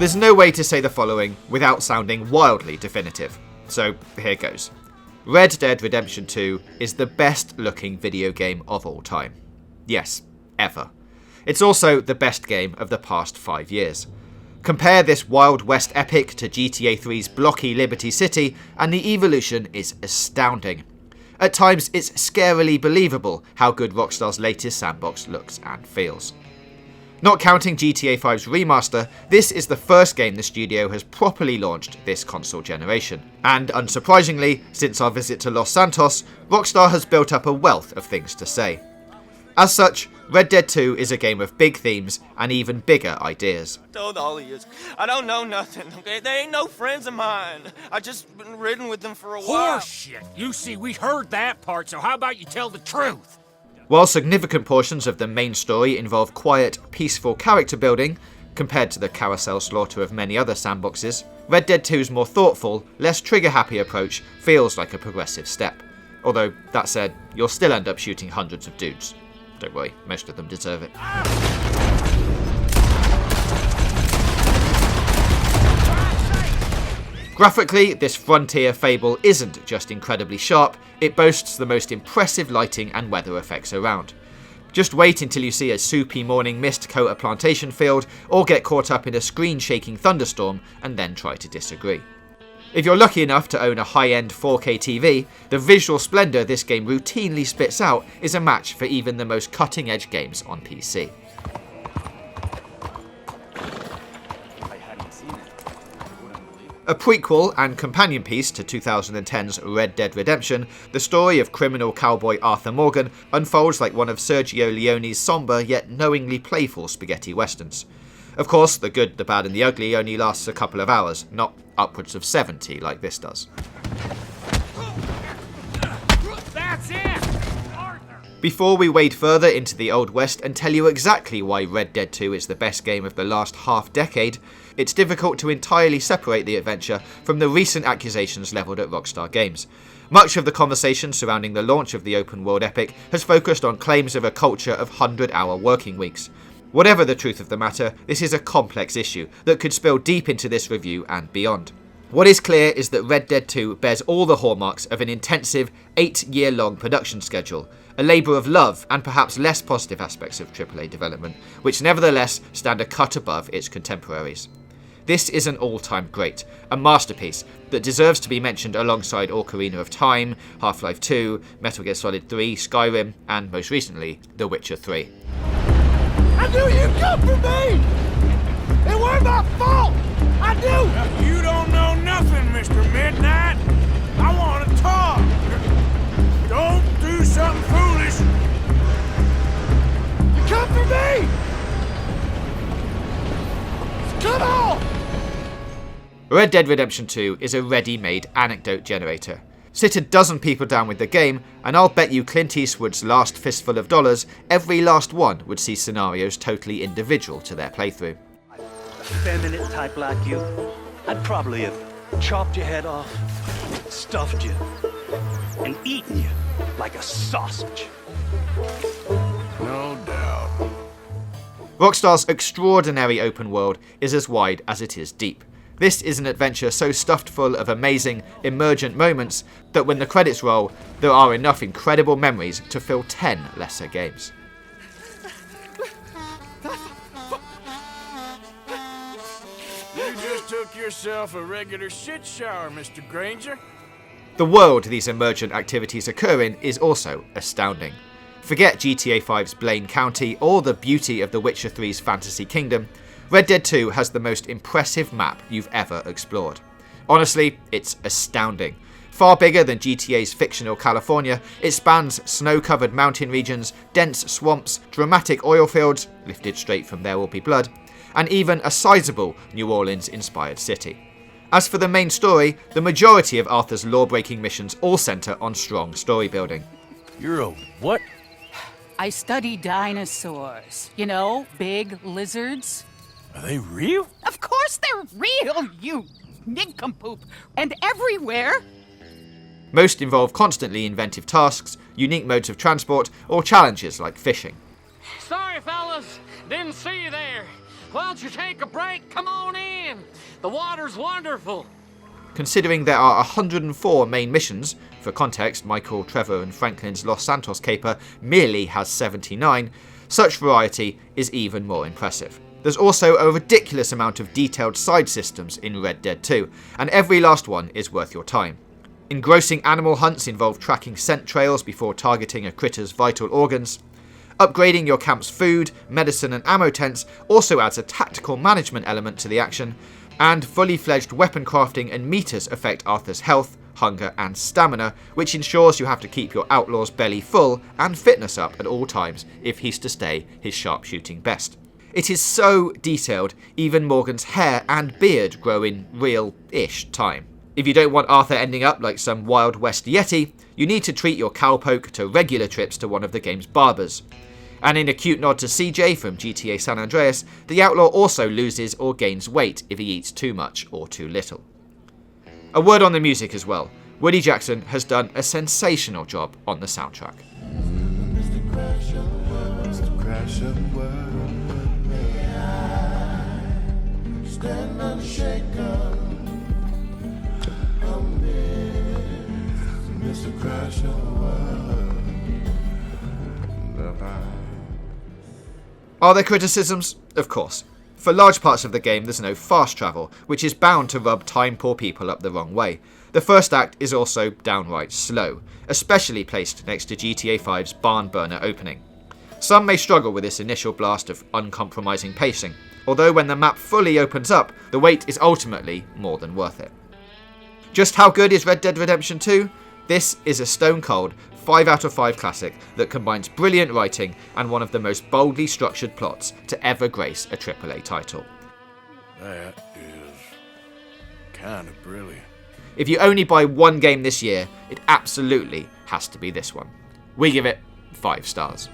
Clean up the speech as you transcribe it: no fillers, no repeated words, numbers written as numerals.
There's no way to say the following without sounding wildly definitive, so here goes. Red Dead Redemption 2 is the best looking video game of all time. Yes, ever. It's also the best game of the past 5 years. Compare this Wild West epic to GTA 3's blocky Liberty City, and the evolution is astounding. At times, it's scarily believable how good Rockstar's latest sandbox looks and feels. Not counting GTA 5's remaster, this is the first game the studio has properly launched this console generation. And unsurprisingly, since our visit to Los Santos, Rockstar has built up a wealth of things to say. As such, Red Dead 2 is a game of big themes and even bigger ideas. Told all of you, I don't know nothing, okay? They ain't no friends of mine. I just been ridden with them for a while. Horseshit! You see, we heard that part, so how about you tell the truth? While significant portions of the main story involve quiet, peaceful character building, compared to the carousel slaughter of many other sandboxes, Red Dead 2's more thoughtful, less trigger-happy approach feels like a progressive step. Although, that said, you'll still end up shooting hundreds of dudes. Don't worry, most of them deserve it. Graphically, this frontier fable isn't just incredibly sharp, it boasts the most impressive lighting and weather effects around. Just wait until you see a soupy morning mist coat a plantation field, or get caught up in a screen-shaking thunderstorm, and then try to disagree. If you're lucky enough to own a high-end 4K TV, the visual splendour this game routinely spits out is a match for even the most cutting-edge games on PC. A prequel and companion piece to 2010's Red Dead Redemption, the story of criminal cowboy Arthur Morgan unfolds like one of Sergio Leone's somber yet knowingly playful spaghetti westerns. Of course, the good, the bad and the ugly only lasts a couple of hours, not upwards of 70 like this does. That's it! Before we wade further into the Old West and tell you exactly why Red Dead 2 is the best game of the last half-decade, it's difficult to entirely separate the adventure from the recent accusations levelled at Rockstar Games. Much of the conversation surrounding the launch of the open-world epic has focused on claims of a culture of 100-hour working weeks. Whatever the truth of the matter, this is a complex issue that could spill deep into this review and beyond. What is clear is that Red Dead 2 bears all the hallmarks of an intensive, 8-year-long production schedule, a labour of love and perhaps less positive aspects of AAA development, which nevertheless stand a cut above its contemporaries. This is an all-time great, a masterpiece that deserves to be mentioned alongside Ocarina of Time, Half-Life 2, Metal Gear Solid 3, Skyrim, and most recently, The Witcher 3. I knew you'd come for me! It weren't my fault! I knew! You don't know nothing, Mr. Midnight. I want to talk. Don't do something foolish. You come for me! Come on! Red Dead Redemption 2 is a ready-made anecdote generator. Sit a dozen people down with the game, and I'll bet you Clint Eastwood's last fistful of dollars, every last one would see scenarios totally individual to their playthrough. A feminine type like you, I'd probably have chopped your head off, stuffed you, and eaten you like a sausage. No doubt. Rockstar's extraordinary open world is as wide as it is deep. This is an adventure so stuffed full of amazing, emergent moments that when the credits roll, there are enough incredible memories to fill 10 lesser games. You just took yourself a regular shit shower, Mr. Granger. The world these emergent activities occur in is also astounding. Forget GTA 5's Blaine County or the beauty of The Witcher 3's Fantasy Kingdom, Red Dead 2 has the most impressive map you've ever explored. Honestly, it's astounding. Far bigger than GTA's fictional California, it spans snow-covered mountain regions, dense swamps, dramatic oil fields, lifted straight from There Will Be Blood, and even a sizable New Orleans-inspired city. As for the main story, the majority of Arthur's law-breaking missions all centre on strong story building. You're a what? I study dinosaurs. You know, big lizards. Are they real? Of course they're real, you nincompoop. And everywhere. Most involve constantly inventive tasks, unique modes of transport, or challenges like fishing. Sorry, fellas. Didn't see you there. Why don't you take a break? Come on in. The water's wonderful. Considering there are 104 main missions, for context, Michael, Trevor and Franklin's Los Santos caper merely has 79, such variety is even more impressive. There's also a ridiculous amount of detailed side systems in Red Dead 2, and every last one is worth your time. Engrossing animal hunts involve tracking scent trails before targeting a critter's vital organs. Upgrading your camp's food, medicine and ammo tents also adds a tactical management element to the action, and fully fledged weapon crafting and meters affect Arthur's health, hunger and stamina, which ensures you have to keep your outlaw's belly full and fitness up at all times if he's to stay his sharpshooting best. It is so detailed, even Morgan's hair and beard grow in real-ish time. If you don't want Arthur ending up like some Wild West Yeti, you need to treat your cowpoke to regular trips to one of the game's barbers. And in a cute nod to CJ from GTA San Andreas, the outlaw also loses or gains weight if he eats too much or too little. A word on the music as well. Woody Jackson has done a sensational job on the soundtrack. Are there criticisms? Of course. For large parts of the game there's no fast travel, which is bound to rub time-poor people up the wrong way. The first act is also downright slow, especially placed next to GTA 5's barn burner opening. Some may struggle with this initial blast of uncompromising pacing, although when the map fully opens up, the wait is ultimately more than worth it. Just how good is Red Dead Redemption 2? This is a stone-cold 5 out of 5 classic that combines brilliant writing and one of the most boldly structured plots to ever grace a AAA title. That is kind of brilliant. If you only buy one game this year, it absolutely has to be this one. We give it 5 stars.